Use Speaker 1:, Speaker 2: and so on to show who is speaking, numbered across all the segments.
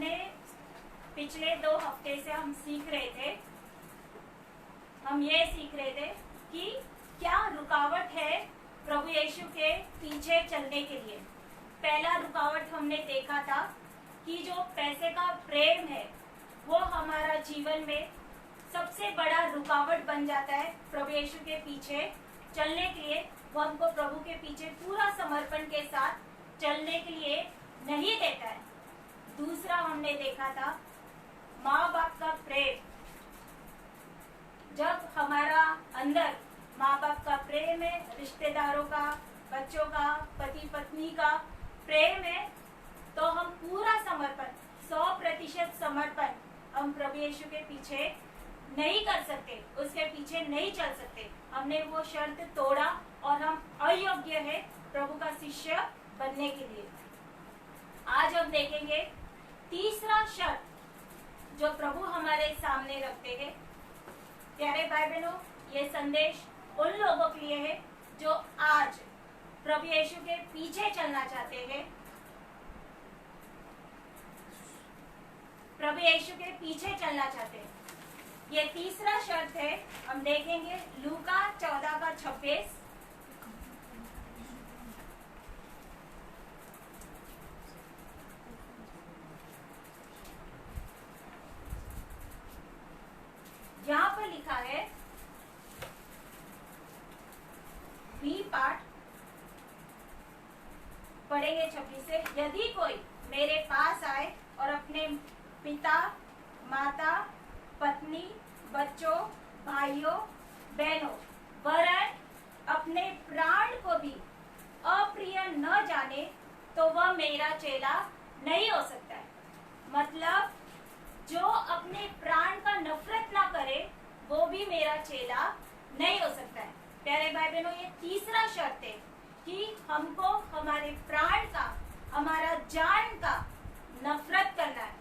Speaker 1: हमने पिछले 2 हफ्ते से हम सीख रहे थे, हम ये सीख रहे थे कि क्या रुकावट है प्रभु यीशु के पीछे चलने के लिए। पहला रुकावट हमने देखा था कि जो पैसे का प्रेम है वो हमारा जीवन में सबसे बड़ा रुकावट बन जाता है प्रभु यीशु के पीछे चलने के लिए। वो हमको प्रभु के पीछे पूरा समर्पण के साथ चलने के लिए नहीं देता है। दूसरा हमने देखा था माँ बाप का प्रेम। जब हमारा अंदर माँ बाप का प्रेम है, रिश्तेदारों का, बच्चों का, पति पत्नी का प्रेम है, तो हम पूरा समर्पण 100% समर्पण हम प्रभु यीशु के पीछे नहीं कर सकते, उसके पीछे नहीं चल सकते। हमने वो शर्त तोड़ा और हम अयोग्य है प्रभु का शिष्य बनने के लिए। आज हम देखेंगे तीसरा शर्त जो प्रभु हमारे सामने रखते हैं। प्यारे भाई बहनों, ये संदेश उन लोगों के लिए है जो आज प्रभु यीशु के पीछे चलना चाहते हैं, प्रभु यीशु के पीछे चलना चाहते हैं। ये तीसरा शर्त है, हम देखेंगे लूका 14:26। यहाँ पर लिखा है बी पाठ पढ़ेंगे 26 से। यदि कोई मेरे पास आए और अपने पिता, माता, पत्नी, बच्चों, भाइयों, बहनों, वरन अपने प्राण को भी अप्रिय न जाने, तो वह मेरा चेला नहीं हो सकता है। मतलब जो अपने प्राण का नफरत ना करे वो भी मेरा चेला नहीं हो सकता है। प्यारे भाई बहनों, ये तीसरा शर्त है कि हमको हमारे प्राण का, हमारा जान का नफरत करना है।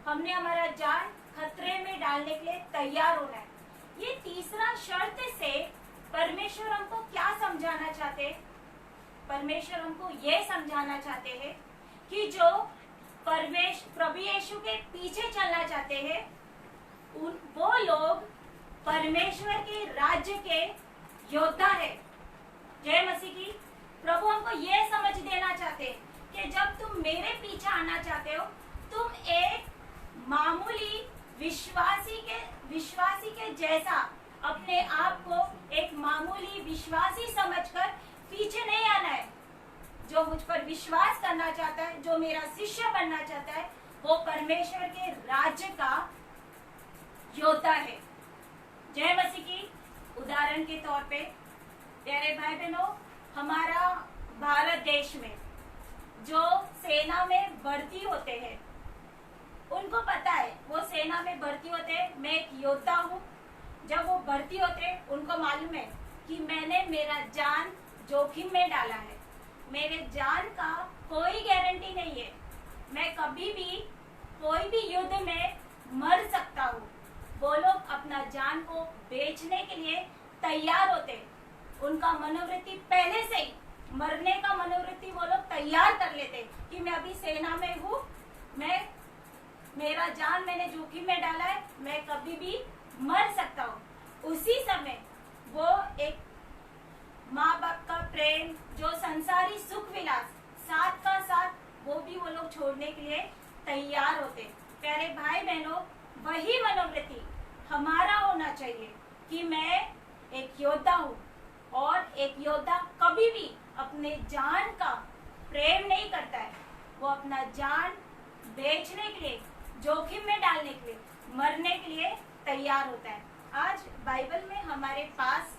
Speaker 1: हमने हमारा जान खतरे में डालने के लिए तैयार होना है। ये तीसरा शर्त से परमेश्वर हमको क्या समझाना चाहते हैं? परमेश्वर हमको ये समझाना चाहते हैं कि जो प्रभु यीशु के पीछे चलना चाहते हैं वो लोग परमेश्वर के राज्य के योद्धा है। जय मसीह की। प्रभु हमको ये समझ देना चाहते हैं कि जब तुम मेरे पीछे आना चाहते हो, तुम एक मामूली विश्वासी के जैसा अपने आप को एक मामूली विश्वासी समझकर पीछे नहीं आना है। जो मुझ पर विश्वास करना चाहता है, जो मेरा शिष्य बनना चाहता है, वो परमेश्वर के राज्य का योद्धा है। जय मसीह की। उदाहरण के तौर पे प्यारे भाई बहनों, हमारा भारत देश में जो सेना में भर्ती होते हैं, उनको पता है वो सेना में भर्ती होते हैं, मैं एक योद्धा हूँ। जब वो भर्ती होते हैं, उनको मालूम है कि मैंने मेरा जान जोखिम में डाला है। मेरे जान का कोई गारंटी नहीं है, मैं कभी भी कोई भी युद्ध में मर सकता हूँ। वो लोग अपना जान को बेचने के लिए तैयार होते हैं। उनका मनोवृत्ति पहले से ही मरने का मनोवृत्ति वो लोग तैयार कर लेते कि मैं अभी सेना में हूँ, मेरा जान मैंने जोखिम में डाला है, मैं कभी भी मर सकता हूँ। उसी समय वो एक माँ बाप का प्रेम, जो संसारी सुख विलास, साथ का साथ वो भी वो लोग छोड़ने के लिए तैयार होते। प्यारे भाई बहनों, वही मनोवृत्ति हमारा होना चाहिए कि मैं एक योद्धा हूँ, और एक योद्धा कभी भी अपने जान का प्रेम नहीं करता है। वो अपना जान बेचने के लिए, जोखिम में डालने के लिए, मरने के लिए तैयार होता है। आज बाइबल में हमारे पास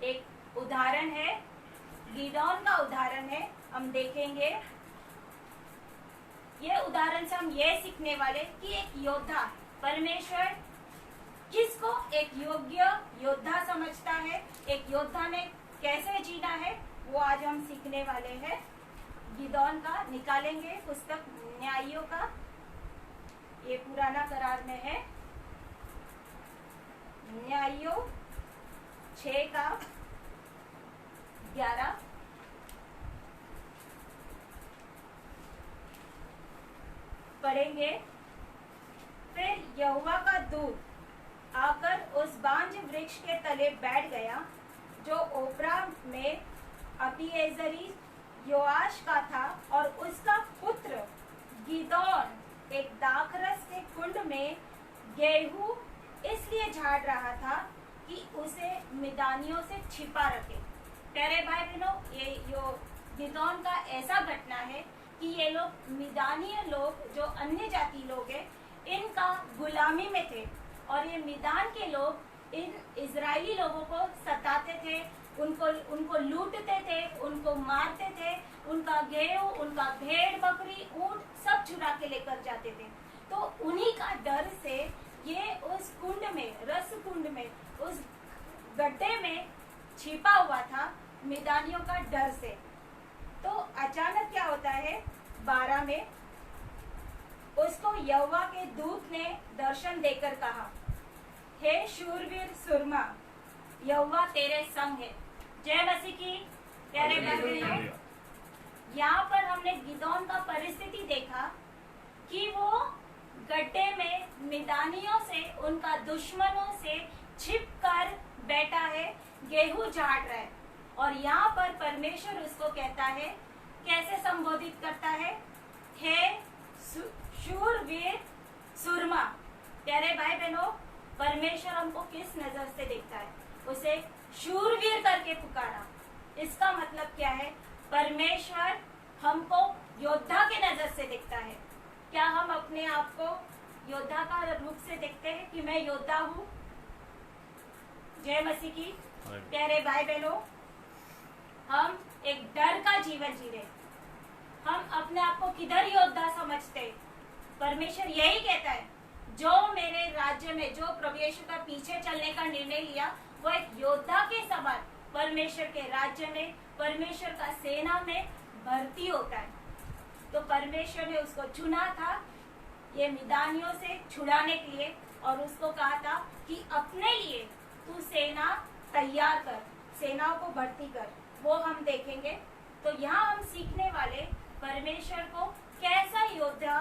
Speaker 1: एक उदाहरण है, गिदोन का उदाहरण है। हम देखेंगे ये उदाहरण से हम ये सीखने वाले कि एक योद्धा, परमेश्वर किसको एक योग्य योद्धा समझता है, एक योद्धा ने कैसे जीना है, वो आज हम सीखने वाले हैं। गिदोन का निकालेंगे पुस्तक न्यायियों का, ये पुराना करार में है, न्यायियों 6:11। पढ़ेंगे। फिर यहोवा का दूत आकर उस बांज वृक्ष के तले बैठ गया जो ओप्रा में अबीएजरी योआश का था, और उसका पुत्र गिदोन एक दाखरस के कुंड में गेहूं इसलिए झाड़ रहा था कि उसे मिदानियों से छिपा रखे। प्यारे भाई बहनों, ये गिदोन का ऐसा घटना है कि ये लोग मिदानीय लोग जो अन्य जाति लोग हैं, इनका गुलामी में थे, और ये मिदान के लोग इन इजरायली लोगों को सताते थे, उनको लूटते थे, उनको मारते थे, उनका गेहूं, उनका भेड़ बकरी ऊंट सब चुरा के लेकर जाते थे। तो उन्हीं का डर से ये उस कुंड में, रस कुंड में, उस गड्ढे में छिपा हुआ था, मिदानियों का डर से। तो अचानक क्या होता है 12 में, उसको यहोवा के दूत ने दर्शन देकर कहा, हे शूरवीर सुरमा, यहोवा तेरे संग है। जय मसीह की। प्यारे भाइयों, यहाँ पर हमने गिदोन का परिस्थिति देखा कि वो गड्ढे में मिदानियों से, उनका दुश्मनों से छिपकर बैठा है, गेहूं झाड़ रहा है, और यहाँ पर परमेश्वर उसको कहता है, कैसे संबोधित करता है, हे शूरवीर सुरमा। प्यारे भाई बहनों, परमेश्वर हमको किस नजर से देखता है? उसे शूरवीर करके पुकारा। इसका मतलब क्या है? परमेश्वर हमको योद्धा के नजर से देखता है। क्या हम अपने आप को योद्धा का रूप से देखते हैं कि मैं योद्धा हूँ? जय मसीह की। प्यारे भाई बहनों, हम एक डर का जीवन जी रहे, हम अपने आप को किधर योद्धा समझते? परमेश्वर यही कहता है, जो मेरे राज्य में, जो प्रभु यीशु का पीछे चलने का निर्णय लिया, वो एक योद्धा के समान परमेश्वर के राज्य में, परमेश्वर का सेना में भर्ती होता है। तो परमेश्वर ने उसको चुना था ये मिदानियों से छुड़ाने के लिए, और उसको कहा था कि अपने लिए तू सेना तैयार कर, सेनाओं को भर्ती कर। वो हम देखेंगे। तो यहाँ हम सीखने वाले, परमेश्वर को कैसा योद्धा,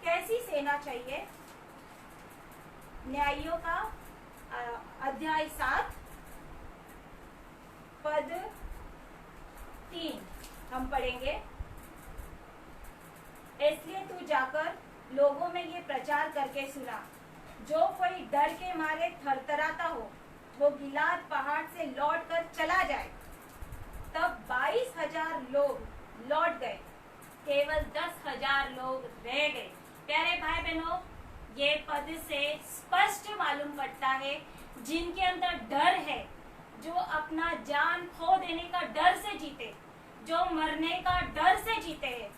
Speaker 1: कैसी सेना चाहिए। न्यायियों का अध्याय 7 पद 3 हम पढ़ेंगे। इसलिए तू जाकर लोगों में ये प्रचार करके सुना, जो कोई डर के मारे थरथराता हो, वो गिलाद पहाड़ से लौटकर चला जाए। तब 22,000 लोग लौट गए, केवल 10,000 लोग रह गए। प्यारे भाई बहनों, ये पद से स्पष्ट मालूम पड़ता है, जिनके अंदर डर है, जो अपना जान खो देने का डर से जीते, जो मरने का डर से जीते हैं,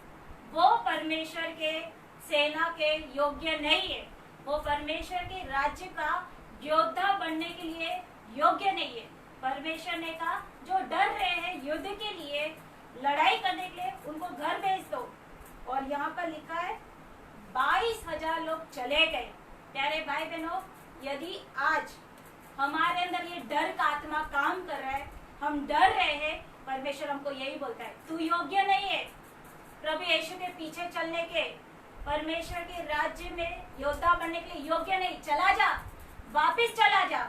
Speaker 1: वो परमेश्वर के सेना के योग्य नहीं है। वो परमेश्वर के राज्य का योद्धा बनने के लिए योग्य नहीं है। परमेश्वर ने कहा, जो डर रहे हैं युद्ध के लिए, लड़ाई करने के लिए, उनको घर भेज दो। और यहाँ पर लिखा है 22,000 लोग चले गए। प्यारे भाई बहनों, यदि आज हमारे अंदर ये डर का आत्मा काम कर रहा है, हम डर रहे हैं, परमेश्वर हमको यही बोलता है, तू योग्य नहीं है प्रभु यीशु के पीछे चलने के, परमेश्वर के राज्य में योद्धा बनने के लिए योग्य नहीं, चला जा, वापस चला जा।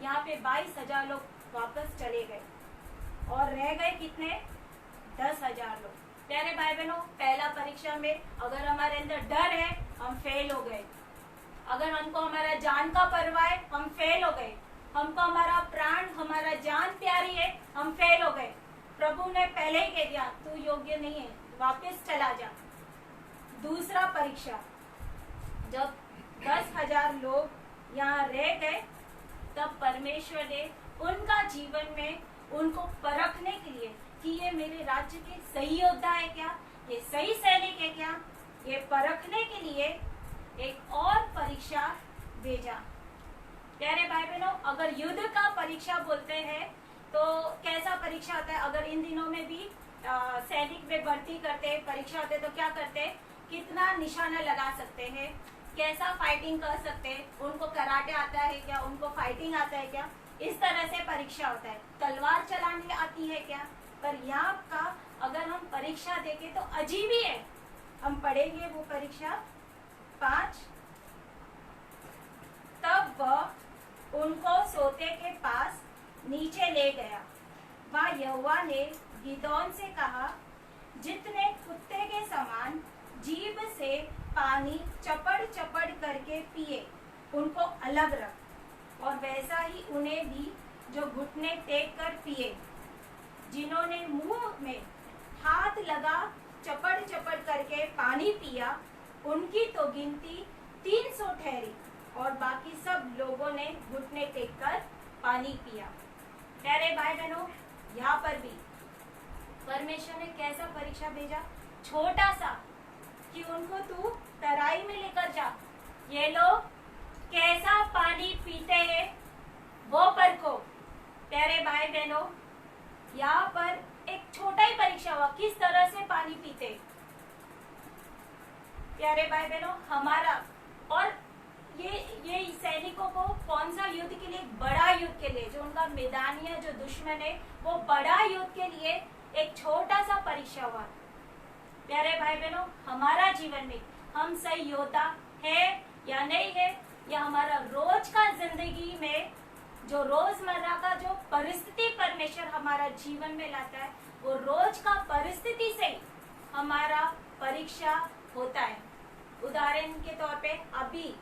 Speaker 1: यहाँ पे 22,000 लोग वापस चले गए, और रह गए कितने? 10,000 लोग। प्यारे भाई बहनों, पहला परीक्षा में अगर हमारे अंदर डर है, हम फेल हो गए। अगर हमको हमारा जान का परवाह है, हम फेल हो गए। हमको हमारा प्राण, हमारा जान प्यारी है, हम फेल हो गए। प्रभु ने पहले ही कह दिया, तू योग्य नहीं है, वापस चला जा। दूसरा परीक्षा, जब 10,000 लोग यहाँ रह गए, तब परमेश्वर ने उनका जीवन में उनको परखने के लिए कि ये मेरे राज्य के सही योद्धा है क्या, ये सही सैनिक है क्या, ये परखने के लिए एक और परीक्षा भेजा। प्यारे भाई बहनों, अगर युद्ध का परीक्षा बोलते हैं तो कैसा परीक्षा होता है? अगर इन दिनों में भी सैनिक में भर्ती करते हैं, परीक्षा होते हैं, तो क्या करते हैं? कितना निशाना लगा सकते हैं, कैसा फाइटिंग कर सकते हैं, उनको कराटे आता है क्या, उनको फाइटिंग आता है क्या, इस तरह से परीक्षा होता है। तलवार चलाने आती है क्या? पर यहाँ का अगर हम परीक्षा देखें तो अजीब ही है। हम पढ़ेंगे वो परीक्षा 5। तब वह उनको सोते के पास नीचे ले गया। वहाँ यहोवा ने गिदोन से कहा, जितने कुत्ते के समान जीभ से पानी चपड़ चपड़ करके पिए उनको अलग रख, और वैसा ही उन्हें भी जो घुटने टेक कर पिए। जिन्होंने मुंह में हाथ लगा चपड़ चपड़ करके पानी पिया, उनकी तो गिनती 300 ठहरी, और बाकी सब लोगों ने घुटने टेक कर पानी पिया। प्यारे भाई बहनों, यहाँ पर भी परमेश्वर ने कैसा परीक्षा भेजा, छोटा सा, कि उनको तू तराई में लेकर जा, ये लोग कैसा पानी पीते हैं वो परखो। प्यारे भाई बहनों, यहाँ पर एक छोटा ही परीक्षा हुआ, किस तरह से पानी पीते। प्यारे भाई बहनों, हमारा और ये सैनिकों को कौन सा युद्ध के लिए, बड़ा युद्ध के लिए, जो उनका मैदानिया जो दुश्मन है वो बड़ा युद्ध के लिए एक छोटा सा परीक्षा हुआ। प्यारे भाई बहनों, हमारा जीवन में हम सही योद्धा है या नहीं है, या हमारा रोज का जिंदगी में जो रोजमर्रा का जो परिस्थिति परमेश्वर हमारा जीवन में लाता है, वो रोज का परिस्थिति से हमारा परीक्षा होता है। उदाहरण के तौर पे अभी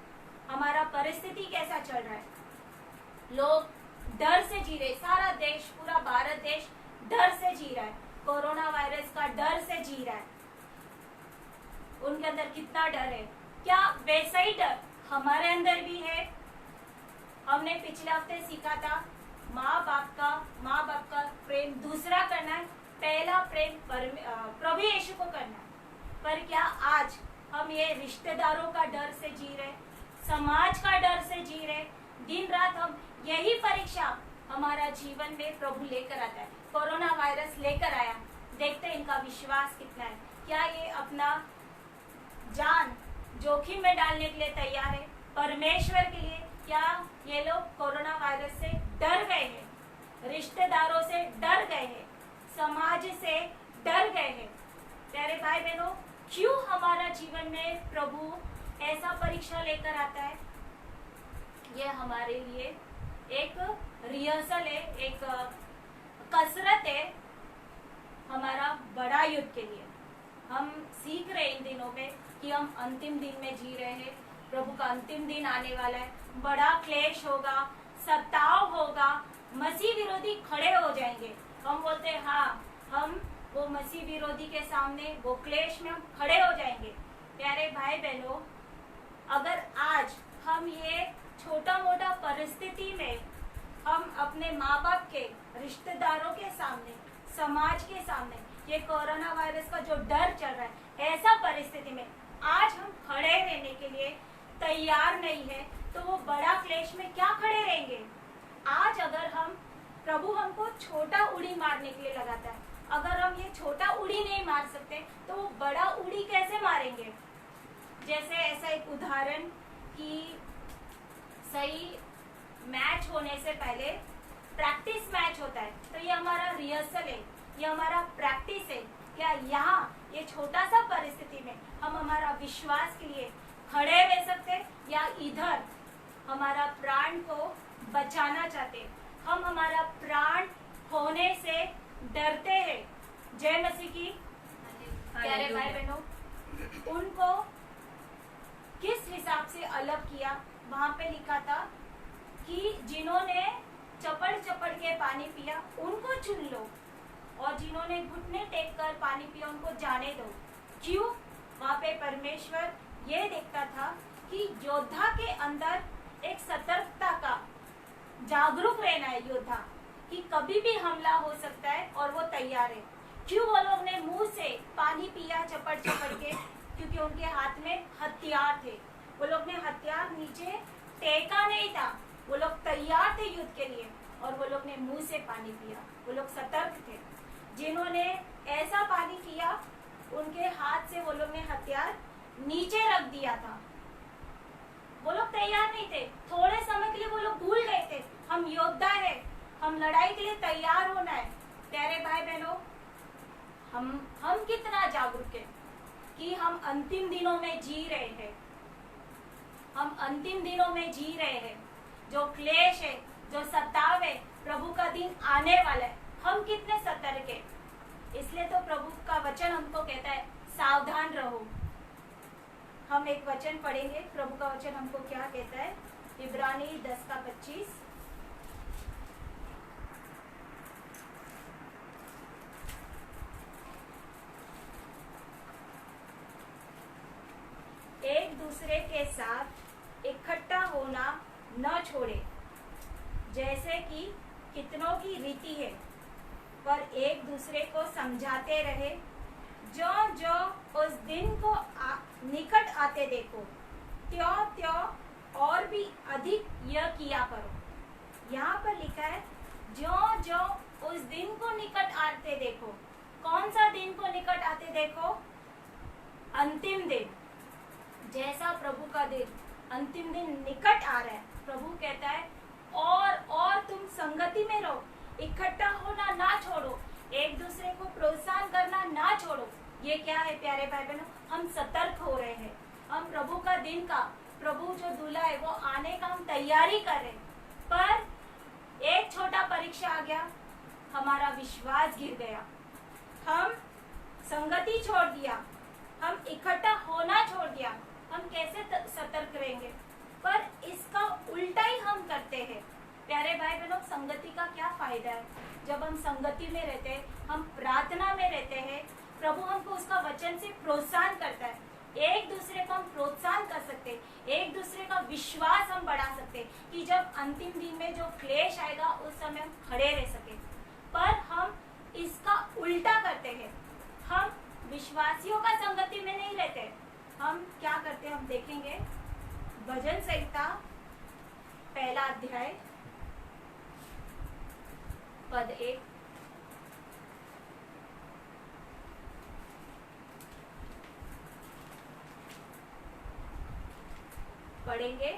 Speaker 1: हमारा परिस्थिति कैसा चल रहा है, लोग डर से जी रहे, सारा देश, पूरा भारत देश डर से जी रहा है, कोरोना वायरस का डर से जी रहा है। उनके अंदर कितना डर है, क्या वैसा ही डर हमारे अंदर भी है? हमने पिछले हफ्ते सीखा था, माँ बाप का प्रेम दूसरा करना है, पहला प्रेम प्रभु यीशु को करना है। पर क्या आज हम ये रिश्तेदारों का डर से जी रहे, समाज का डर से जी रहे? दिन रात हम यही परीक्षा हमारा जीवन में प्रभु लेकर आता है। कोरोना वायरस लेकर आया, देखते हैं इनका विश्वास कितना है, क्या ये अपना जान जोखिम में डालने के लिए तैयार है परमेश्वर के लिए? क्या ये लोग कोरोना वायरस से डर गए हैं, रिश्तेदारों से डर गए हैं, समाज से डर गए हैं? प्यारे भाई बहनों, क्यों हमारा जीवन में प्रभु ऐसा परीक्षा लेकर आता है? ये हमारे लिए एक रिहर्सल है, एक कसरत है हमारा बड़ा युद्ध के लिए। हम सीख रहे इन दिनों में कि हम अंतिम दिन में जी रहे हैं, प्रभु का अंतिम दिन आने वाला है, बड़ा क्लेश होगा, सताव होगा, मसीह विरोधी खड़े हो जाएंगे। हम बोलते हैं हाँ, हम वो मसीह विरोधी के सामने वो क्लेश में हम खड़े हो जाएंगे। प्यारे भाई बहनों, अगर आज हम ये छोटा मोटा परिस्थिति में हम अपने माँ बाप के, रिश्तेदारों के सामने, समाज के सामने ये कोरोना वायरस का जो डर चल रहा है, ऐसा परिस्थिति में आज हम खड़े रहने के लिए तैयार नहीं है, तो वो बड़ा क्लेश में क्या खड़े रहेंगे? आज अगर हम, प्रभु हमको छोटा उड़ी मारने के लिए लगाता है, अगर हम ये छोटा उड़ी नहीं मार सकते तो वो बड़ा उड़ी कैसे मारेंगे? जैसे ऐसा एक उदाहरण कि सही मैच होने से पहले प्रैक्टिस मैच होता है, तो ये हमारा रिहर्सल है, ये हमारा प्रैक्टिस है। क्या यहाँ ये छोटा सा परिस्थिति में हम हमारा विश्वास के लिए खड़े रह सकते, या इधर हमारा प्राण को बचाना चाहते, हम हमारा प्राण खोने से डरते हैं? जय मसीह की। प्यारे भाई बहनों, उनको किस हिसाब से अलग किया? वहां पे लिखा था कि जिन्होंने चपड़ चपड़ के पानी पिया उनको चुन लो, और जिन्होंने घुटने टेक कर पानी पिया उनको जाने दो। क्यों? वहां पे परमेश्वर ये देखता था कि योद्धा के अंदर एक सतर्कता का, जागरूक रहना है योद्धा, कि कभी भी हमला हो सकता है और वो तैयार है। क्यों वो लोग ने मुंह से पानी पिया चपड़ चपड़ के? क्योंकि उनके हाथ में हथियार थे, वो लोग ने हथियार नीचे टेका नहीं था, वो लोग तैयार थे युद्ध के लिए, और वो लोग ने मुंह से पानी पिया, वो लोग सतर्क थे। जिन्होंने ऐसा पानी पिया, उनके हाथ से वो लोग ने हथियार नीचे रख दिया था, वो लोग तैयार नहीं थे। थोड़े समय के लिए वो लोग भूल गए थे हम योद्धा है, हम लड़ाई के लिए तैयार होना है। प्यारे भाई बहनों, हम कितना जागरूक हैं कि हम अंतिम दिनों में जी रहे हैं। हम अंतिम दिनों में जी रहे हैं, जो क्लेश है, जो सताव है, प्रभु का दिन आने वाला है, हम कितने सतर्क हैं। इसलिए तो प्रभु का वचन हमको कहता है सावधान रहो। हम एक वचन पढ़ेंगे, प्रभु का वचन हमको क्या कहता है, इब्रानी 10:25। एक दूसरे के साथ इकट्ठा होना न छोड़े, जैसे कि कितनों की रीति है, पर एक दूसरे को समझाते रहे, जो जो उस दिन को निकट आते देखो, त्यों त्यों और भी अधिक यह किया करो। यहाँ पर लिखा है जो जो उस दिन को निकट आते देखो। कौन सा दिन को निकट आते देखो? अंतिम दिन। जैसा प्रभु का दिन, अंतिम दिन निकट आ रहा है, प्रभु कहता है और तुम संगति में रहो, इकट्ठा होना ना छोड़ो, एक दूसरे को प्रोत्साहन करना ना छोड़ो। ये क्या है प्यारे भाई बहनों? हम सतर्क हो रहे हैं। हम प्रभु का दिन का, प्रभु जो दूल्हा है वो आने का हम तैयारी कर रहे हैं, पर एक छोटा परीक्षा आ गया, हमारा विश्वास गिर गया, हम संगति छोड़ दिया, हम इकट्ठा होना छोड़ दिया। हम कैसे सतर्क रहेंगे? पर इसका उल्टा ही हम करते हैं। प्यारे भाई बहनों, संगति का क्या फायदा है? जब हम संगति में रहते हैं, हम प्रार्थना में रहते हैं, प्रभु हमको उसका वचन से प्रोत्साहन करता है, एक दूसरे को हम प्रोत्साहन कर सकते हैं, एक दूसरे का विश्वास हम बढ़ा सकते हैं कि जब अंतिम दिन में जो क्लेश आएगा उस समय हम खड़े रह सके। पर हम इसका उल्टा करते हैं, हम विश्वासियों का संगति में नहीं रहते। हम क्या करते हैं, हम देखेंगे भजन संहिता 1 अध्याय पद 1। पढ़ेंगे,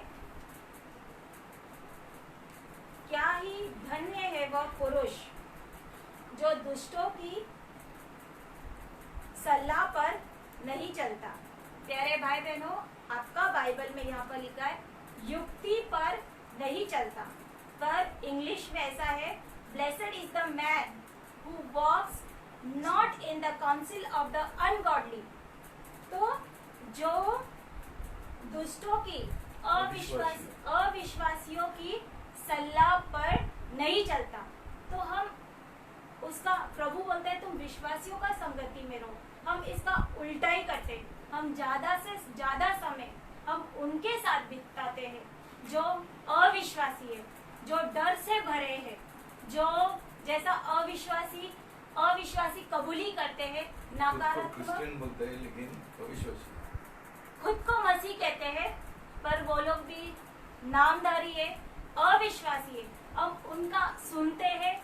Speaker 1: क्या ही धन्य है वह पुरुष जो दुष्टों की सलाह पर नहीं चलता। प्यारे भाई बहनों, आपका बाइबल में यहाँ पर लिखा है युक्ति पर नहीं चलता, पर इंग्लिश में ऐसा है blessed is the man who walks not in the council of the ungodly. तो जो दुष्टों की, अविश्वासियों की सलाह पर नहीं चलता, तो हम उसका, प्रभु बोलता है तुम विश्वासियों का संगति में रहो। हम इसका उल्टा ही करते हैं, हम ज्यादा से ज्यादा समय हम उनके साथ बिताते हैं जो अविश्वासी है, जो डर से भरे हैं, जो जैसा अविश्वासी कबूली करते हैं, नकारात्मक
Speaker 2: बोलते हैं लेकिन अविश्वासी
Speaker 1: खुद को मसीह कहते हैं, पर वो लोग भी नामधारी है, अविश्वासी है। हम उनका सुनते हैं,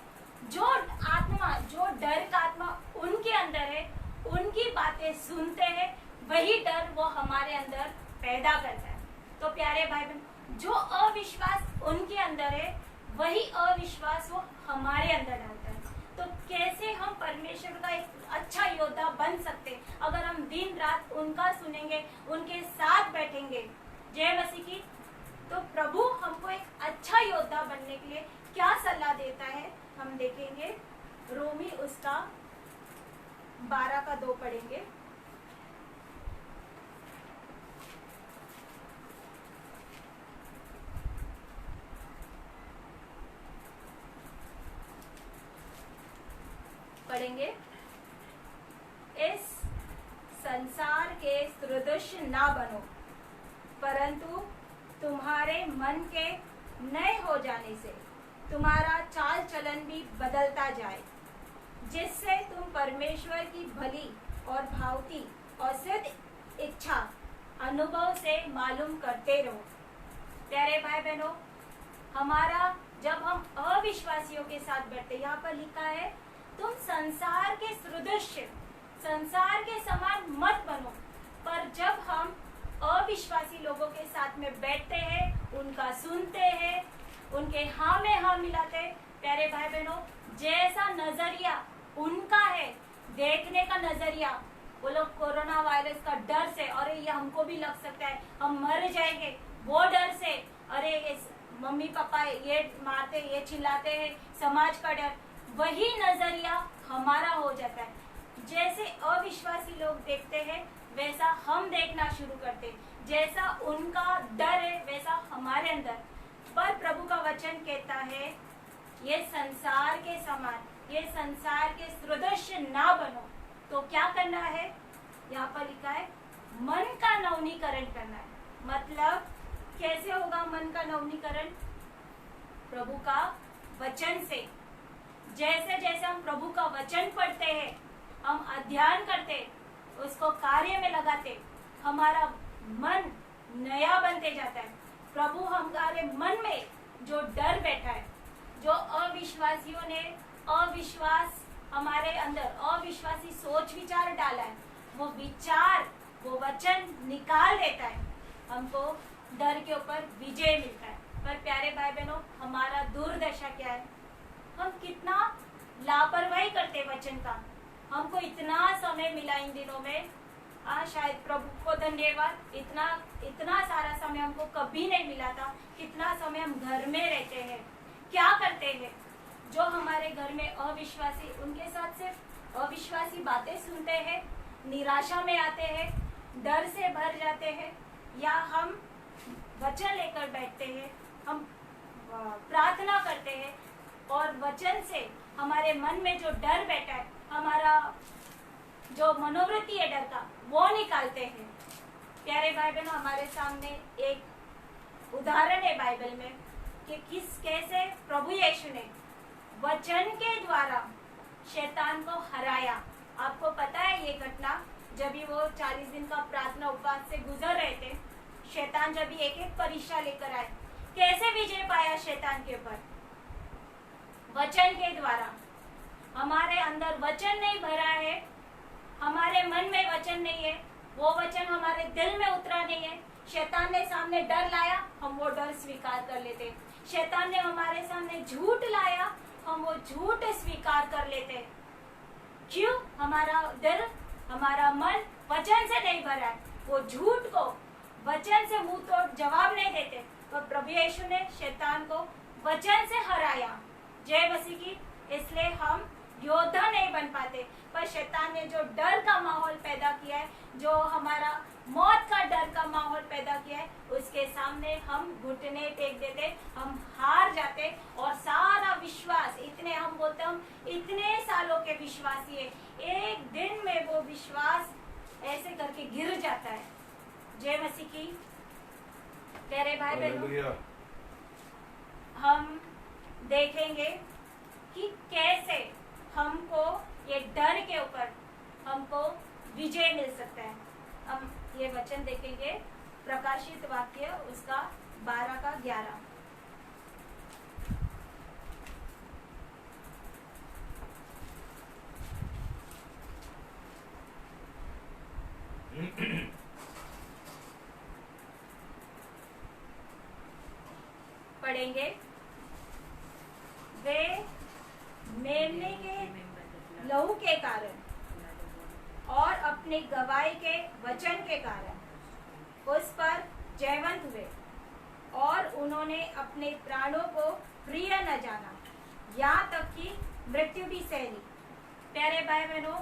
Speaker 1: जो आत्मा, जो डर का आत्मा उनके अंदर है, उनकी बातें सुनते हैं, वही डर वो हमारे अंदर पैदा करता है। तो प्यारे भाई बहन, जो अविश्वास उनके अंदर है, वही अविश्वास वो हमारे अंदर डालता है। तो कैसे हम परमेश्वर का एक अच्छा योद्धा बन सकते हैं? अगर हम दिन रात उनका सुनेंगे, उनके साथ बैठेंगे। जय मसीह की। तो प्रभु हमको एक अच्छा योद्धा बनने के लिए क्या सलाह देता है, हम देखेंगे। रोमी उसका 12:2 पढ़ेंगे। पढ़ेंगे, इस संसार के सदृश ना बनो, परंतु तुम्हारे मन के नए हो जाने से तुम्हारा चाल चलन भी बदलता जाए, जिससे तुम परमेश्वर की भली और भावती और सिद्ध इच्छा अनुभव से मालूम करते रहो। प्यारे भाई बहनों, हमारा जब हम अविश्वासियों के साथ बैठते, यहाँ पर लिखा है तुम संसार के सदृश, संसार के समान मत बनो। पर जब हम अविश्वासी लोगों के साथ में बैठते हैं, उनका सुनते हैं, उनके हाँ में हाँ मिलाते हैं, प्यारे भाई बहनों, जैसा नजरिया उनका है, देखने का नजरिया, वो लोग कोरोना वायरस का डर से, और ये हमको भी लग सकता है, हम मर जाएंगे, वो डर से, अरे ये मम्मी पापा ये मारते, ये चिल्लाते हैं, समाज का डर, वही नजरिया हमारा हो जाता है। जैसे अविश्वासी लोग देखते हैं वैसा हम देखना शुरू करते, जैसा उनका डर है वैसा हमारे अंदर। पर प्रभु का वचन कहता है ये संसार के समान, ये संसार के सदृश ना बनो। तो क्या करना है, यहाँ पर लिखा है मन का नवनीकरण करना है। मतलब कैसे होगा मन का नवनीकरण? प्रभु का वचन से। जैसे जैसे हम प्रभु का वचन पढ़ते हैं, हम अध्ययन करते, उसको कार्य में लगाते, हमारा मन नया बनते जाता है। प्रभु हमारे मन में जो डर बैठा है, जो अविश्वासियों ने अविश्वास हमारे अंदर अविश्वासी सोच विचार डाला है, वो विचार, वो वचन निकाल देता है, हमको डर के ऊपर विजय मिलता है। पर प्यारे भाई बहनों, हमारा दुर्दशा क्या है? हम कितना लापरवाही करते वचन का। हमको इतना समय मिला इन दिनों में, शायद प्रभु को धन्यवाद, इतना सारा समय हमको कभी नहीं मिला था। कितना समय हम घर में रहते हैं, क्या करते हैं? जो हमारे घर में अविश्वासी, उनके साथ सिर्फ अविश्वासी बातें सुनते हैं, निराशा में आते हैं, डर से भर जाते हैं, या हम वचन लेकर बैठते हैं, हम प्रार्थना करते हैं और वचन से हमारे मन में जो डर बैठा है, हमारा जो मनोवृत्ति है डर का, वो निकालते हैं। प्यारे भाई बहनों, हमारे सामने एक उदाहरण है बाइबल में कि कैसे प्रभु यीशु ने वचन के द्वारा शैतान को हराया। आपको पता है ये घटना, जब भी वो 40 दिन का प्रार्थना उपवास से गुजर रहे थे, शैतान जब भी एक एक परीक्षा लेकर आए, कैसे विजय पाया शैतान के ऊपर? वचन के द्वारा। हमारे अंदर वचन नहीं भरा है, हमारे मन में वचन नहीं है, वो वचन हमारे दिल में उतरा नहीं है। शैतान ने सामने डर लाया, हम वो डर स्वीकार कर लेते। शैतान ने हमारे सामने झूठ लाया, हम वो झूठ स्वीकार कर लेते। क्यों? हमारा दिल, हमारा मन वचन से नहीं भरा है। वो झूठ को वचन से मुंह तोड़ जवाब नहीं देते। तो प्रभु यीशु ने शैतान को वचन से हराया। जय मसीह की। इसलिए हम योद्धा नहीं बन पाते, पर शैतान ने जो डर का माहौल पैदा किया है, जो हमारा मौत का डर का माहौल पैदा किया है, उसके सामने हम घुटने टेक देते, हम हार जाते और सारा विश्वास, इतने हम बोलते हम इतने सालों के विश्वासी है, एक दिन में वो विश्वास ऐसे करके गिर जाता है। जय मसीह की। प्यारे भाई बहनों, हम देखेंगे कि कैसे हमको ये डर के ऊपर हमको विजय मिल सकता है। हम ये वचन देखेंगे, प्रकाशित वाक्य उसका 12 का 11। पढ़ेंगे। वे मेमने के लहू के कारण और अपने गवाही के वचन के कारण उस पर जयवंत हुए और उन्होंने अपने प्राणों को प्रिय न जाना, यहाँ तक कि मृत्यु भी सह ली। प्यारे भाई बहनों,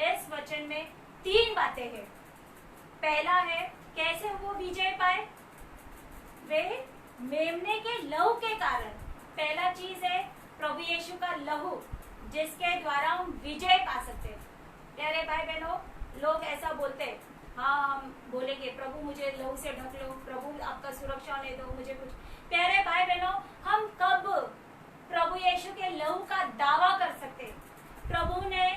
Speaker 1: इस वचन में 3 बातें हैं। पहला है कैसे वो विजय पाए, वे मेमने के लहू के कारण। पहला चीज है प्रभु यीशु का लहू, जिसके द्वारा हम विजय पा सकते हैं। प्यारे भाई बहनों, लोग ऐसा बोलते हैं, हाँ हम बोलेंगे प्रभु मुझे लहू से ढक लो, प्रभु आपका सुरक्षा होने दो, मुझे कुछ। प्यारे भाई बहनों, हम कब प्रभु यीशु के लहू का दावा कर सकते हैं? प्रभु ने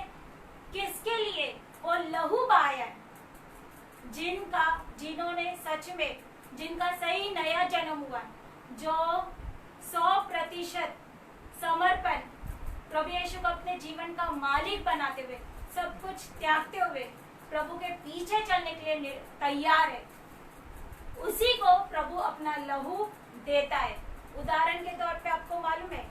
Speaker 1: किसके लिए वो लहू बहाया है? जिन्होंने सच में, जिनका सही नया जन्म हुआ, जो 100% समर्पण, प्रभु यीशु को अपने जीवन का मालिक बनाते हुए, सब कुछ त्यागते हुए प्रभु के पीछे चलने के लिए तैयार है, उसी को प्रभु अपना लहू देता है। उदाहरण के तौर पे आपको मालूम है,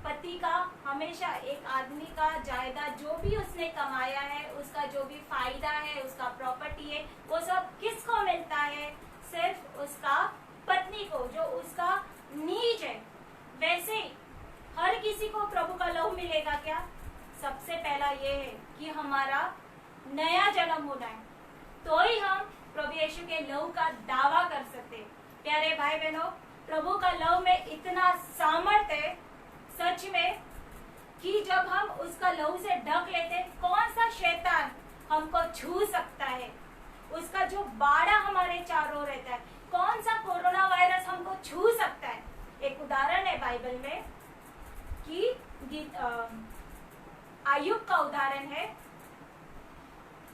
Speaker 1: पति का हमेशा एक आदमी का जायदाद जो भी उसने कमाया है, उसका जो भी फायदा है, उसका प्रॉपर्टी है, वो सब किसको मिलता है? सिर्फ उसका पत्नी को जो उसका नीच है, वैसे ही हर किसी को प्रभु का लहू मिलेगा क्या? सबसे पहला ये है कि हमारा नया जन्म होना है, तो ही हम प्रभु यीशु के लहू का दावा कर सकते हैं। प्यारे भाई बहनों, प्रभु का लहू में इतना सामर्थ्य है सच में कि जब हम उसका लहू से ढक लेते, कौन सा शैतान हमको छू सकता है? उसका जो बाड़ा हमारे चारों रहता है, कौन सा कोरोना वायरस हमको छू सकता है? एक उदाहरण है बाइबल में कि आयुब का उदाहरण है।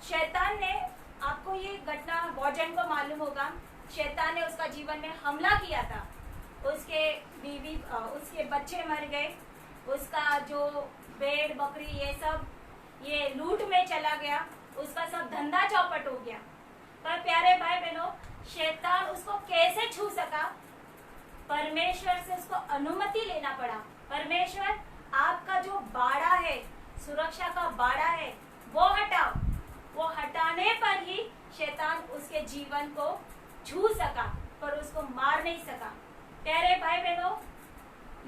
Speaker 1: शैतान ने, आपको ये घटना बहुत जन को मालूम होगा, शैतान ने उसका जीवन में हमला किया था। उसके बीवी, उसके बच्चे मर गए, उसका जो भेड़ बकरी ये सब ये लूट में चला गया, उसका सब धंधा चौपट हो गया। पर प्यारे भाई बहनों, शैतान उसको कैसे छू सका? परमेश्वर से उसको अनुमति लेना पड़ा। परमेश्वर, आपका जो बाड़ा है, सुरक्षा का बाड़ा है, वो हटाओ। वो हटाने पर ही शैतान उसके जीवन को छू सका, पर उसको मार नहीं सका। प्यारे भाई बहनों,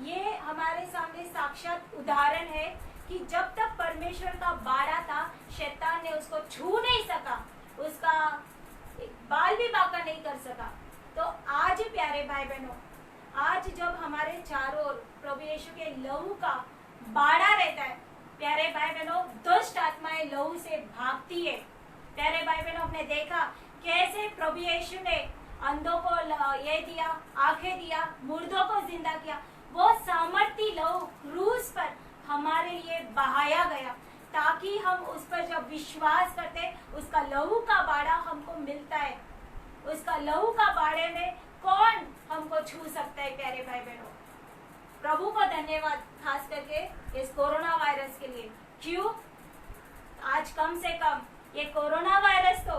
Speaker 1: ये हमारे सामने साक्षात उदाहरण है कि जब तक परमेश्वर का बाड़ा था, शैतान ने उसको छू नहीं सका, उसका बाल भी बांका नहीं कर सका। तो आज प्यारे भाई बहनों, आज जब हमारे चारों ओर प्रभु यीशु के लहू का बाड़ा रहता है, प्यारे भाई बहनों, दुष्ट आत्माएं लहू से भागती है। प्यारे भाई बहनों, आपने देखा कैसे प्रभु यीशु ने अंधों को ये दिया, आंखें दिया, मुर्दों को जिंदा किया। वो सामर्थी लहू क्रूस पर हमारे लिए बहाया गया, ताकि हम उस पर जब विश्वास करते, उसका लहू का बाड़ा हमको मिलता है। उसका लहू का बाड़े में कौन हमको छू सकता है? प्यारे भाई बहनों, प्रभु को धन्यवाद खास करके इस कोरोना वायरस के लिए। क्यों? आज कम से कम ये कोरोना वायरस तो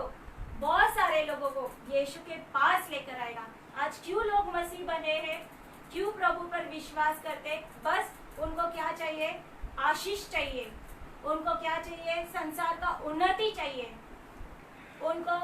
Speaker 1: बहुत सारे लोगों को यीशु के पास लेकर आएगा। आज क्यों लोग मसीह बने हैं? क्यों प्रभु पर विश्वास करते? बस उनको क्या चाहिए? आशीष चाहिए। उनको क्या चाहिए? संसार का उन्नति चाहिए। उनको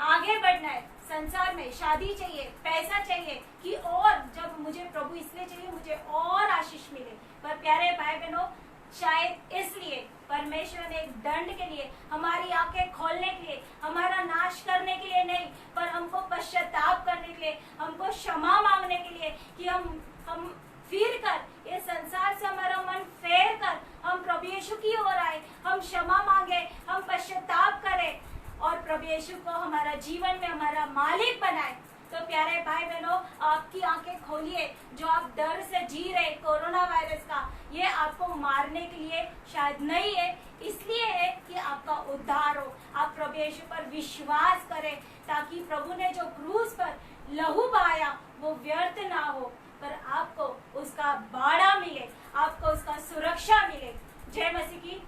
Speaker 1: आगे बढ़ना है संसार में, शादी चाहिए, पैसा चाहिए, कि और जब मुझे प्रभु इसलिए चाहिए मुझे और आशीष मिले। पर प्यारे भाई बहनों, शायद इसलिए परमेश्वर ने एक दंड के लिए, हमारी आंखें खोलने के लिए, हमारा नाश करने के लिए नहीं, पर हमको पश्चाताप करने के लिए, हमको क्षमा मांगने के लिए, कि हम फिर कर ये संसार से हमारा मन फेर कर हम प्रभु यीशु की ओर आए, हम क्षमा मांगे, हम पश्चाताप करें और प्रभु यीशु को हमारा जीवन में हमारा मालिक बनाए। तो प्यारे भाई बहनों, आपकी आंखें खोलिए। जो आप डर से जी रहे कोरोना वायरस का, ये आपको मारने के लिए शायद नहीं है, इसलिए है कि आपका उद्धार हो। आप प्रभु यीशु पर विश्वास करें, ताकि प्रभु ने जो क्रूस पर लहू बहाया वो व्यर्थ ना हो, पर आपको उसका बाड़ा मिले, आपको उसका सुरक्षा मिले। जय मसीह की।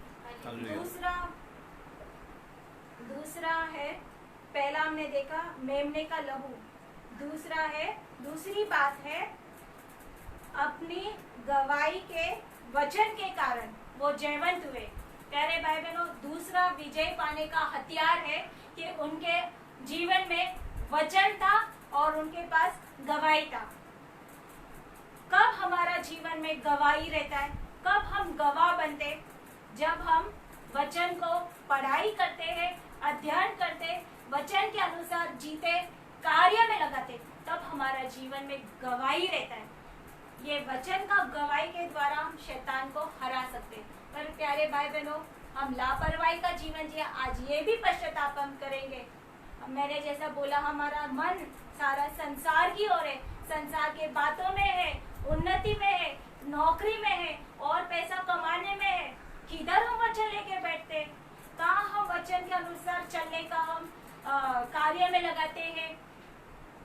Speaker 1: दूसरा है, पहला हमने देखा मेमने का लहू, दूसरी बात है अपनी गवाही के वचन के कारण वो जयवंत हुए। प्यारे भाई बहनों, दूसरा विजय पाने का हथियार है कि उनके जीवन में वचन था और उनके पास गवाही था। कब हमारा जीवन में गवाही रहता है? कब हम गवाह बनते? जब हम वचन को पढ़ाई करते हैं, अध्ययन करते, वचन के अनुसार जीते, कार्य में लगाते, तब हमारा जीवन में गवाही रहता है। ये वचन का गवाही के द्वारा हम शैतान को हरा सकते। पर प्यारे भाई बहनों, हम लापरवाही का जीवन जिए, आज ये भी पश्चाताप हम करेंगे। मैंने जैसा बोला, हमारा मन सारा संसार की ओर है, संसार के बातों में है, उन्नति में है, नौकरी में है और पैसा कमाने में है। किधर हम वचन लेके बैठते हैं? कहाँ हम वचन के अनुसार चलने का हम कार्य में लगाते हैं?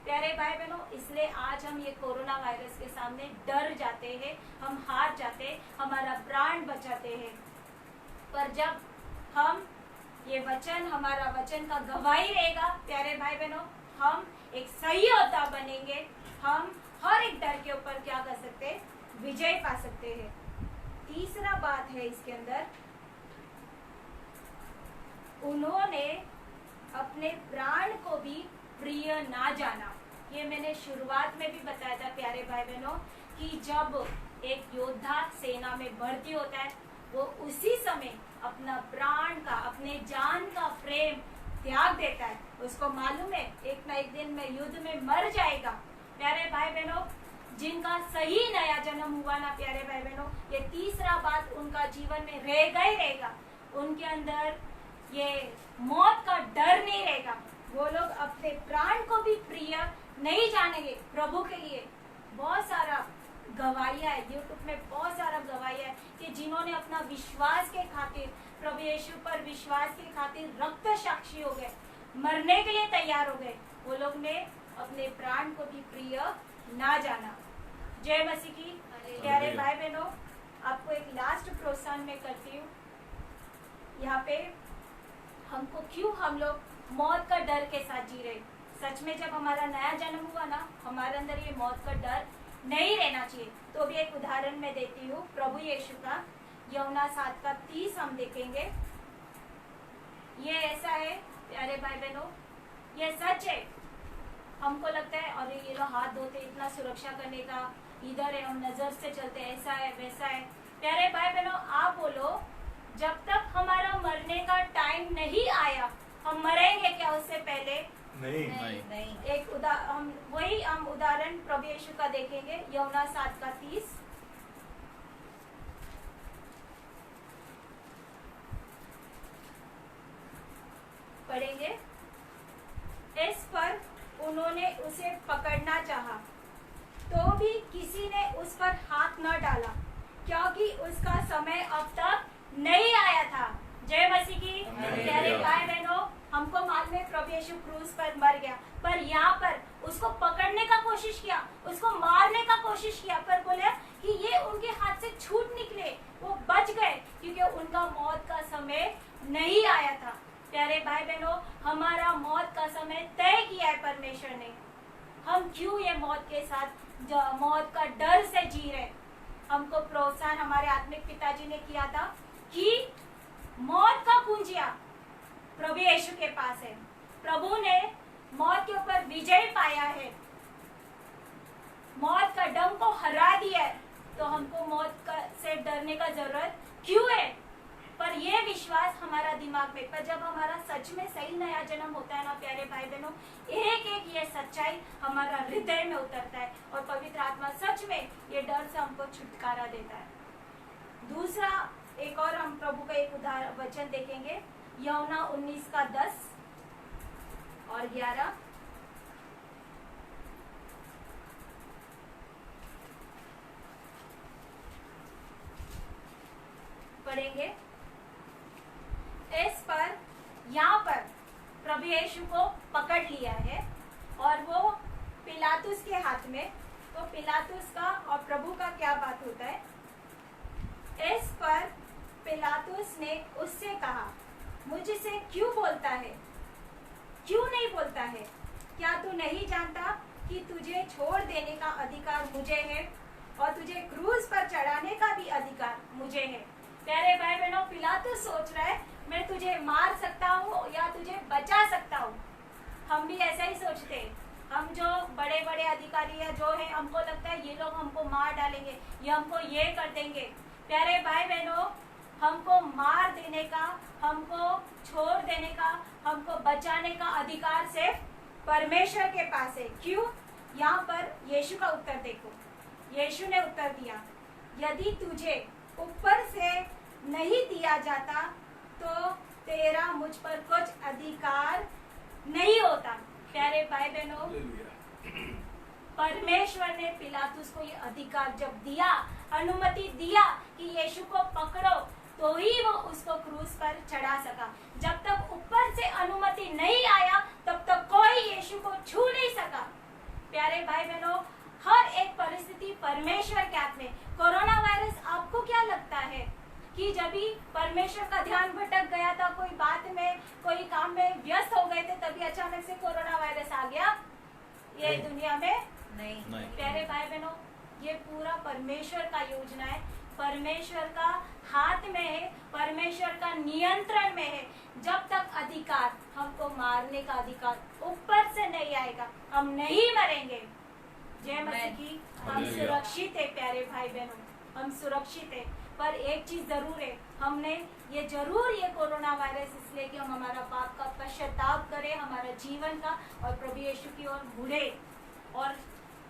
Speaker 1: प्यारे भाई बहनों, इसलिए आज हम ये कोरोना वायरस के सामने डर जाते हैं, हम हार जाते हैं, हमारा प्राण बचाते हैं। पर जब हम ये वचन, हमारा वचन का गवाही रहेगा, प्यारे भाई बहनों, हम एक सही योद्धा बनेंगे। हम हर एक डर के ऊपर क्या कर सकते हैं? विजय पा सकते हैं। तीसरा बात है इसके अंदर, उन्होंने अपने प्राण को भी प्रिय ना जाना। ये मैंने शुरुआत में भी बताया था प्यारे भाई बहनों कि जब एक योद्धा सेना में भर्ती होता है वो उसी समय अपना प्राण का, अपने जान का प्रेम त्याग देता है। उसको मालूम है एक ना एक दिन मैं युद्ध में मर जाएगा। प्यारे भाई बहनों, जिनका सही नया जन्म हुआ ना प्यारे भाई बहनों, ये तीसरा बात उनका जीवन में रहेगा ही रहेगा। उनके अंदर ये मौत का डर नहीं रहेगा। वो लोग अपने प्राण को भी प्रिय नहीं जानेंगे प्रभु के लिए। बहुत सारा गवाहियां है, यूट्यूब में बहुत सारा गवाहियां है कि जिन्होंने अपना विश्वास के खातिर, प्रभु यीशु पर विश्वास के खातिर रक्त साक्षी हो गए, मरने के लिए तैयार हो गए। वो लोग ने अपने प्राण को भी प्रिय ना जाना। जय मसीह की। प्यारे भाई बहनों, आपको एक लास्ट प्रोत्साहन में करती हूँ। यहाँ पे हमको क्यों हम लोग मौत का डर के साथ जी रहे। सच में जब हमारा नया जन्म हुआ ना, हमारे अंदर ये मौत का डर नहीं रहना चाहिए। तो भी एक उदाहरण मैं देती हूँ प्रभु यीशु का। यूहन्ना 7:30 हम देखेंगे। ये ऐसा है प्यारे भाई बहनों, ये सच है। हमको लगता है अरे ये लोग हाथ धोते, इतना सुरक्षा करने का, इधर है, हम नजर से चलते, ऐसा है वैसा है। प्यारे भाई बहनों, आप बोलो जब तक हमारा मरने का टाइम नहीं आया हम मरेंगे क्या उससे पहले?
Speaker 3: नहीं।
Speaker 1: एक हम उदाहरण प्रभु यीशु का देखेंगे। यूहन्ना 7:30 पढ़ेंगे। इस पर उन्होंने उसे पकड़ना चाहा तो भी किसी ने उस पर हाथ न डाला क्योंकि उसका समय अब तक नहीं आया था। जय मसीह की। प्यारे भाई बहनों, हमको मालूम है प्रभु यीशु क्रूस पर मर गया, पर यहाँ पर उसको पकड़ने का कोशिश किया, उसको मारने का कोशिश किया, पर बोले कि ये उनके हाथ से छूट निकले, वो बच गए क्योंकि उनका मौत का समय नहीं आया था। प्यारे भाई बहनों, हमारा मौत का समय तय किया है परमेश्वर ने। हम क्यों ये मौत के साथ, मौत का डर से जी रहे? हमको प्रोत्साहन हमारे आत्मिक पिताजी ने किया था कि मौत का कुंजिया प्रभु यीशु के पास है। प्रभु ने मौत के ऊपर विजय पाया है, मौत का डंक को हरा दिया है। तो हमको मौत से डरने का जरूरत क्यों है? पर यह विश्वास हमारा दिमाग में, पर जब हमारा सच में सही नया जन्म होता है ना प्यारे भाई बहनों, एक एक ये सच्चाई हमारा हृदय में उतरता है और पवित्र आत्मा सच में ये डर से हमको छुटकारा देता है। दूसरा एक और हम प्रभु का एक उदाहरण वचन देखेंगे। यूहन्ना 19:10 और 11 पढ़ेंगे। इस पर यहाँ पर प्रभु यीशु को पकड़ लिया है और वो पिलातुस के हाथ में। तो पिलातुस का और प्रभु का क्या बात होता है? इस पर पिलातुस ने उससे कहा, मुझसे क्यों बोलता है? क्यों नहीं बोलता है? क्या तू नहीं जानता कि तुझे छोड़ देने का अधिकार मुझे है और तुझे क्रूस पर चढ़ाने का भी अधिकार मुझे है। प्यारे भाई बहनों, पिलातुस सोच रहा है मैं तुझे मार सकता हूँ या तुझे बचा सकता हूँ। हम भी ऐसा ही सोचते हैं। हम जो बड़े बड़े अधिकारी या जो है, हमको लगता है ये लोग हमको मार डालेंगे, ये हमको ये कर देंगे। प्यारे भाई बहनों, हमको मार देने का, हमको छोड़ देने का, हमको बचाने का अधिकार सिर्फ परमेश्वर के पास है। क्यों? यहाँ पर यीशु का उत्तर देखो। यीशु ने उत्तर दिया, यदि तुझे ऊपर से नहीं दिया जाता तो तेरा मुझ पर कुछ अधिकार नहीं होता। प्यारे भाई बहनों, परमेश्वर ने पिलातुस को ये अधिकार जब दिया, अनुमति दिया कि यीशु को पकड़ो, तो ही वो उसको क्रूस पर चढ़ा सका। जब तक ऊपर से अनुमति नहीं आया तब तक कोई यीशु को छू नहीं सका। प्यारे भाई बहनों, हर एक परिस्थिति परमेश्वर के हाथ में। कोरोना वायरस, आपको क्या लगता है कि जब भी परमेश्वर का ध्यान भटक गया था, कोई बात में, कोई काम में व्यस्त हो गए थे, तभी अचानक से कोरोना वायरस आ गया ये दुनिया में? नहीं। प्यारे भाई बहनों, ये पूरा परमेश्वर का योजना है, परमेश्वर का हाथ में है, परमेश्वर का नियंत्रण में है। जब तक अधिकार हमको मारने मरने का अधिकार ऊपर से नहीं आएगा। हम नहीं मरेंगे। जय मसीह की। हम
Speaker 2: हालेलुया।
Speaker 1: सुरक्षित है प्यारे भाई बहनों, हम सुरक्षित है। पर एक चीज जरूर है, हमने ये जरूर ये कोरोना वायरस इसलिए कि हम हमारा पाप का पश्चाताप करें, हमारा जीवन का, और प्रभु यीशु की ओर मुड़े। और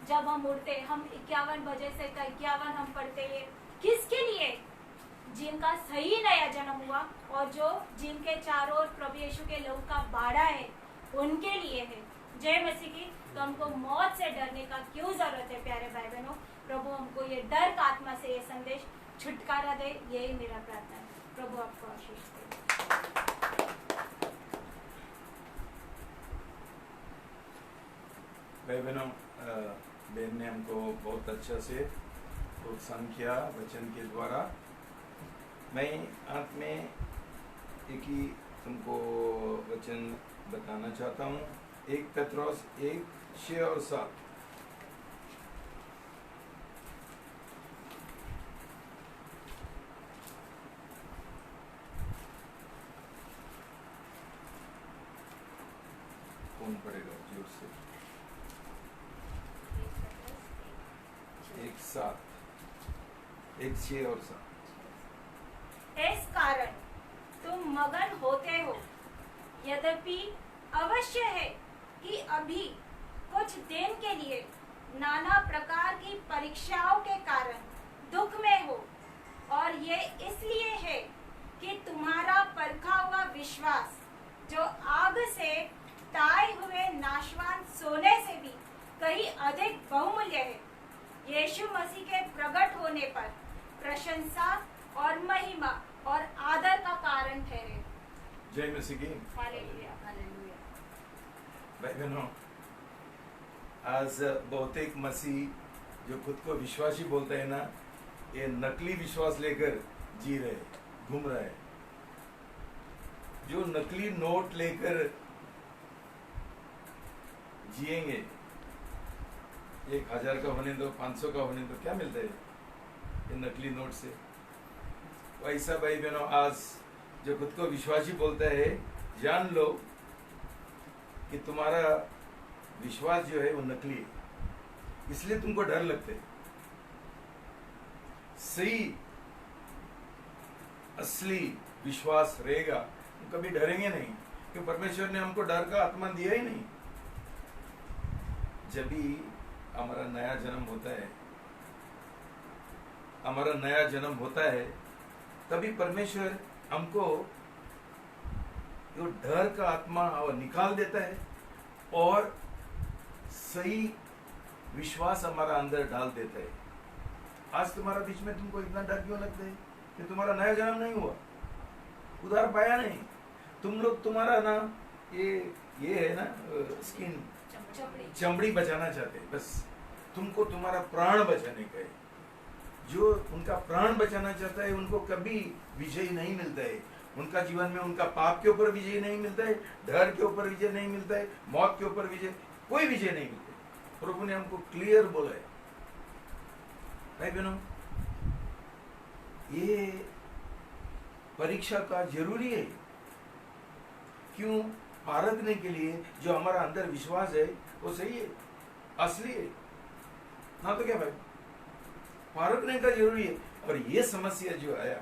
Speaker 1: जब हम मुड़ते, हम 51 बजे से 51 हम पढ़ते हैं किसके लिए? जिनका सही नया जन्म हुआ और जो जिनके चारों ओर प्रभु यीशु के लहू का बाड़ा है, उनके लिए है। जय मसीह की। तो हमको मौत से डरने का क्यों जरूरत है प्यारे भाई बहनों? प्रभु हमको ये डर का आत्मा से ये संदेश छुटकारा दे, यही मेरा प्रार्थना है। प्रभु आपको आशीष दे।
Speaker 2: भाई बहनों, बहन ने हमको बहुत अच्छा से प्रोत्साहन किया वचन के द्वारा। मैं अंत में एक ही तुमको वचन बताना चाहता हूँ। 1 पत्रोस 1:6 और 7। कौन पढ़ेगा जोर से? 1:7, 1:6 और 7।
Speaker 1: इस कारण तुम मगन होते हो, यद्यपि अवश्य है कि अभी कुछ दिन के लिए नाना प्रकार की परीक्षाओं के कारण दुख में हो, और ये इसलिए है कि तुम्हारा परखा हुआ विश्वास, जो आग से ताए हुए नाशवान सोने से भी कहीं अधिक बहुमूल्य है, यीशु मसीह के प्रकट होने पर प्रशंसा और महिमा और आदर का कारण ठहरे।
Speaker 2: जय मसीह की।
Speaker 1: Hallelujah, hallelujah.
Speaker 2: भाई बहनों, आज बहुतेक मसीह जो खुद को विश्वासी बोलते हैं ना, ये नकली विश्वास लेकर जी रहे, घूम रहे हैं। जो नकली नोट लेकर जिएंगे, 1000 का होने दो, 500 का होने दो, क्या मिलता है ये नकली नोट से? वैसा भाई बहनों, आज जो खुद को विश्वासी बोलता है, जान लो कि तुम्हारा विश्वास जो है वो नकली है, इसलिए तुमको डर लगता है। सही असली विश्वास रहेगा, तुम कभी डरेंगे नहीं, क्योंकि परमेश्वर ने हमको डर का आत्मा दिया ही नहीं। जब भी हमारा नया जन्म होता है, हमारा नया जन्म होता है, तभी परमेश्वर हमको जो डर का आत्मा वो निकाल देता है और सही विश्वास हमारा अंदर डाल देता है। आज तुम्हारा बीच में तुमको इतना डर क्यों लगता है? कि तुम्हारा नया जन्म नहीं हुआ, उधार पाया नहीं। तुम लोग तुम्हारा ना ये है ना स्किन, चमड़ी बचाना चाहते हैं, बस तुमको तुम्हारा प्राण बचाने का है। जो उनका प्राण बचाना चाहता है, उनको कभी विजय नहीं मिलता है। उनका जीवन में उनका पाप के ऊपर विजय नहीं मिलता है, डर के ऊपर विजय नहीं मिलता है, मौत के ऊपर विजय, कोई विजय नहीं मिलता है। प्रभु ने हमको क्लियर बोला है। भाई बहनों, ये परीक्षा का जरूरी है। क्यों? पारखने के लिए जो हमारा अंदर विश्वास है वो सही है, असली है ना, तो क्या भाई, पारखने का जरूरी है। और ये समस्या जो आया,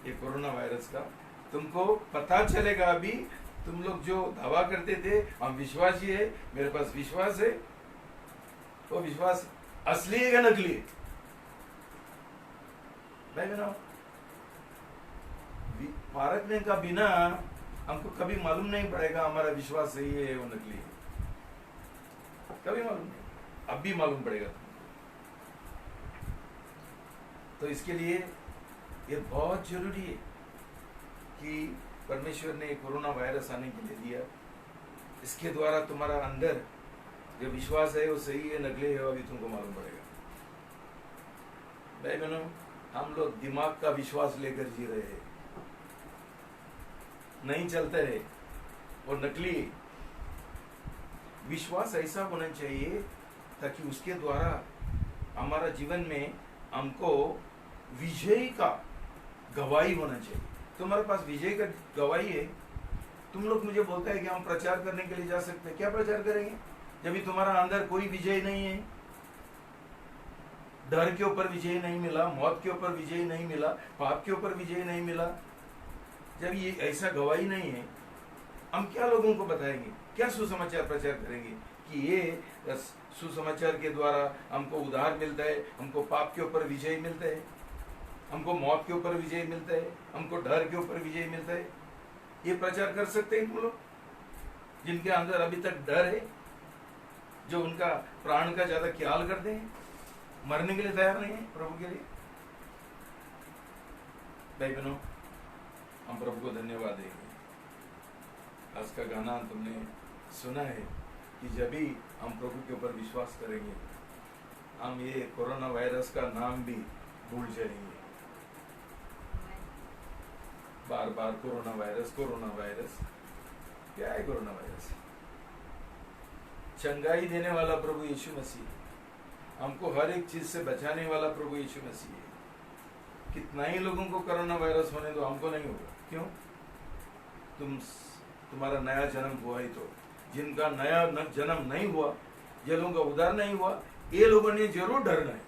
Speaker 2: ये कोरोना वायरस का, तुमको पता चलेगा अभी। तुम लोग जो दावा करते थे हम विश्वासी है, मेरे पास विश्वास है, वो विश्वास असली है या नकली है? भाई बहनों, पारखने का बिना हमको कभी मालूम नहीं पड़ेगा हमारा विश्वास सही है वो नकली है, कभी मालूम नहीं। अब भी मालूम पड़ेगा। तो इसके लिए ये बहुत जरूरी है कि परमेश्वर ने कोरोना वायरस आने के लिए दिया। इसके द्वारा तुम्हारा अंदर जो विश्वास है वो सही है नकली है, वो अभी तुमको मालूम पड़ेगा। भाई बहनों, हम लोग दिमाग का विश्वास लेकर जी रहे हैं, नहीं चलते रहे, और नकली विश्वास ऐसा होना चाहिए ताकि उसके द्वारा हमारा जीवन में हमको विजय का गवाही होना चाहिए। तुम्हारे पास विजय का गवाही है तुम लोग मुझे बोलते हैं कि हम प्रचार करने के लिए जा सकते हैं। क्या प्रचार करेंगे जब भी तुम्हारा अंदर कोई विजय नहीं है? डर के ऊपर विजय नहीं मिला, मौत के ऊपर विजय नहीं मिला, पाप के ऊपर विजय नहीं मिला, जब ये ऐसा गवाही नहीं है, हम क्या लोगों को बताएंगे? क्या सुसमाचार प्रचार करेंगे कि ये सुसमाचार के द्वारा हमको उद्धार मिलता है, हमको पाप के ऊपर विजय मिलता है, हमको मौत के ऊपर विजय मिलता है, हमको डर के ऊपर विजय मिलता है? ये प्रचार कर सकते हैं तुम लोग जिनके अंदर अभी तक डर है, जो उनका प्राण का ज्यादा ख्याल करते हैं, मरने के लिए तैयार नहीं है प्रभु के लिए? भाई बहनों, हम प्रभु को धन्यवाद देंगे। आज का गाना तुमने सुना है कि जब भी हम प्रभु के ऊपर विश्वास करेंगे, हम ये कोरोना वायरस का नाम भी भूल जाएंगे। बार बार कोरोना वायरस, कोरोना वायरस, क्या है कोरोना वायरस? चंगाई देने वाला प्रभु यीशु मसीह, हमको हर एक चीज से बचाने वाला प्रभु यीशु मसीह है। कितना ही लोगों को कोरोना वायरस होने दो, हमको नहीं होगा। क्यों? तुम्हारा नया जन्म हुआ ही तो। जिनका नया जन्म नहीं हुआ, ये लोगों का उद्धार नहीं हुआ, ये लोगों ने जरूर डरना है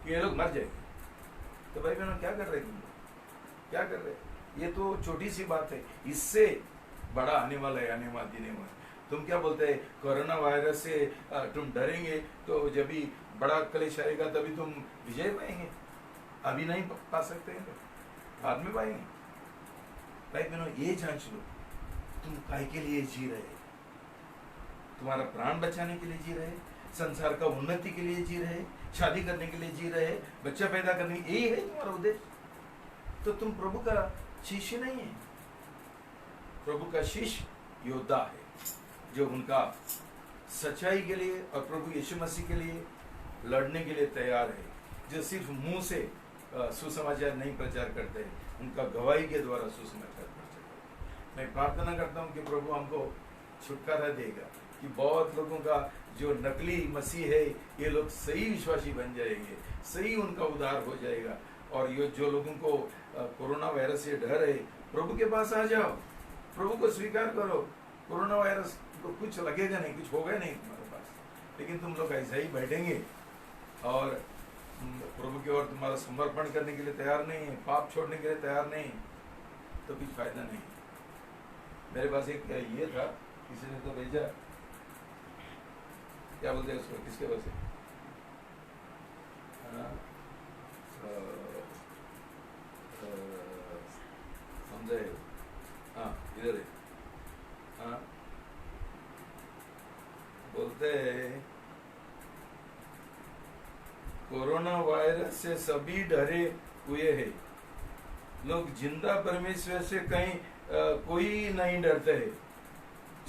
Speaker 2: कि ये लोग मर जाएंगे। तो भाई बहनों, क्या कर रहे तुम लोग? क्या कर रहे? ये तो छोटी सी बात है, इससे बड़ा आने वाला है, आने वाले दिनों में। तुम क्या बोलते हैं? कोरोना वायरस से तुम डरेंगे तो जब भी बड़ा क्लेश आएगा तभी तुम विजय पाएंगे। अभी नहीं पा सकते हैं तो बाद में पाएंगे। भाई बहनों, ये जांच लो, तुम काय के लिए जी रहे? तुम्हारा प्राण बचाने के लिए जी रहे, संसार का उन्नति के लिए जी रहे, शादी करने के लिए जी रहे, बच्चा पैदा करने, यही है तुम्हारा उद्देश्य? तो तुम प्रभु का शिष्य नहीं है। प्रभु का शिष्य योद्धा है, जो उनका सच्चाई के लिए और प्रभु यीशु मसीह के लिए लड़ने के लिए तैयार है, जो सिर्फ मुंह से सुसमाचार नहीं प्रचार करते हैं, उनका गवाही के द्वारा सुसमाचार प्रचार करते हैं। मैं प्रार्थना करता हूँ कि प्रभु हमको छुटकारा देगा, कि बहुत लोगों का जो नकली मसीह है, ये लोग सही विश्वासी बन जाएंगे, सही उनका उद्धार हो जाएगा। और ये जो लोगों को कोरोना वायरस से डर है, प्रभु के पास आ जाओ, प्रभु को स्वीकार करो। कोरोना वायरस तो कुछ लगेगा नहीं, कुछ होगा नहीं तुम्हारे पास, लेकिन तुम लोग ऐसा ही बैठेंगे और प्रभु की ओर तुम्हारा समर्पण करने के लिए तैयार नहीं है, पाप छोड़ने के लिए तैयार नहीं, तो कुछ फायदा नहीं। मेरे पास एक ये था, किसी ने तो भेजा, क्या बोलते हैं उसको, किसके पास है? समझे? हाँ, इधर है। हाँ, बोलते हैं कोरोना वायरस से सभी डरे हुए हैं, लोग जिंदा परमेश्वर से कहीं कोई नहीं डरते है।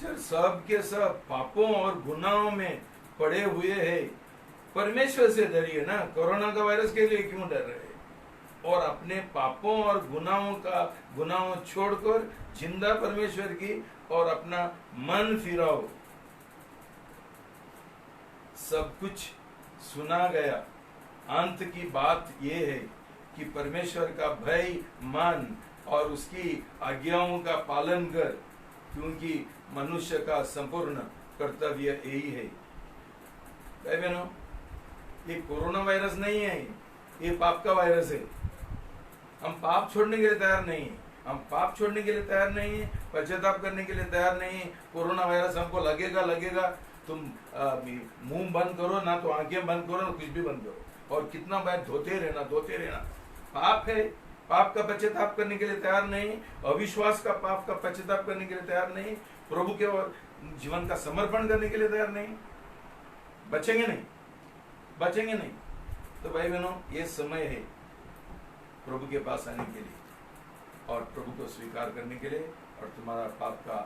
Speaker 2: जब सब के सब पापों और गुनाहों में पड़े हुए हैं, परमेश्वर से डरिए ना। कोरोना का वायरस के लिए क्यों डर रहे हैं? और अपने पापों और गुनाहों छोड़कर जिंदा परमेश्वर की और अपना मन फिराओ। सब कुछ सुना गया, अंत की बात यह है कि परमेश्वर का भय मान और उसकी आज्ञाओं का पालन कर, क्योंकि मनुष्य का संपूर्ण कर्तव्य यही है। भाई बहनों, ये कोरोना वायरस नहीं है, ये पाप का वायरस है। हम पाप छोड़ने के लिए तैयार नहीं है, हम पाप छोड़ने के लिए तैयार नहीं है, पश्चाताप करने के लिए तैयार नहीं है। कोरोना वायरस हमको लगेगा, तुम मुंह बंद करो ना, तो आंखें बंद करो ना, कुछ भी बंद करो, और कितना बार धोते रहना। पाप है, पाप का पश्चाताप करने के लिए तैयार नहीं, अविश्वास का पाप का पश्चाताप करने के लिए तैयार नहीं, प्रभु के और जीवन का समर्पण करने के लिए तैयार नहीं, बचेंगे नहीं। तो भाई बहनों, ये समय है प्रभु के पास आने के लिए और प्रभु को स्वीकार करने के लिए, और तुम्हारा पाप का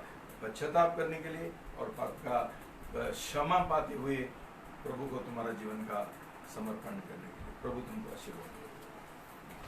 Speaker 2: पश्चाताप करने के लिए, और पाप का क्षमा पाते हुए प्रभु को तुम्हारा जीवन का समर्पण करने के लिए। प्रभु तुमको आशीर्वाद।